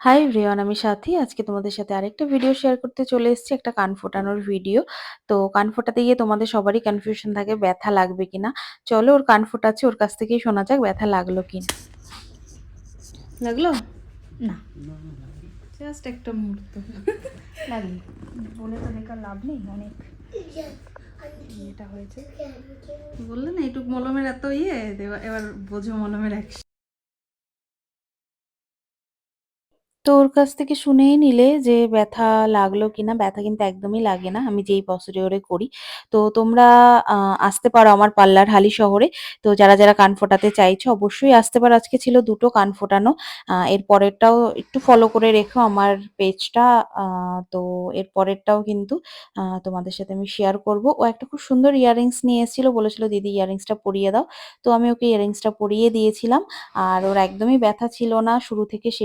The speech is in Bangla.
হাই এভরিওয়ান, আমি সাথী। আজকে তোমাদের সাথে আরেকটা ভিডিও শেয়ার করতে চলে এসেছি, একটা কান ফোটানোর ভিডিও। তো কান ফোটাতে গিয়ে তোমাদের সবারই কনফিউশন থাকে ব্যথা লাগবে কিনা। চলো ওর কান ফোটাচ্ছে, ওর কাছ থেকেই শোনা যাক ব্যথা লাগলো কিনা। লাগলো না, জাস্ট একটা মুহূর্ত লাগলো বলে তো বেকার লাভ নেই, অনেক এটা হয়েছে। বললে না একটু মলমের এত এবার বোঝো মলমের অ্যাকশন। তো ওর কাছ থেকে শুনেই নিলে যে ব্যথা লাগলো কিনা। ব্যথা কিন্তু একদমই লাগে না, আমি যেই প্রসিডিওরে করি। তো তোমরা আসতে পারো আমার পার্লার হালি শহরে। তো যারা যারা কান ফোটাতে চাইছো অবশ্যই আসতে পারো। আজকে ছিল দুটো কান ফোটানো। এর পরেরটাও একটু ফলো করে রেখো আমার পেজটা। তো এর পরেরটাও কিন্তু তোমাদের সাথে আমি শেয়ার করব। ও একটা খুব সুন্দর ইয়াররিংস নিয়ে এসেছিল, বলেছিল দিদি ইয়াররিংসটা পরিয়ে দাও। তো আমি ওকে ইয়াররিংসটা পরিয়ে দিয়েছিলাম। আর ওর একদমই ব্যথা ছিল না শুরু থেকে শেষ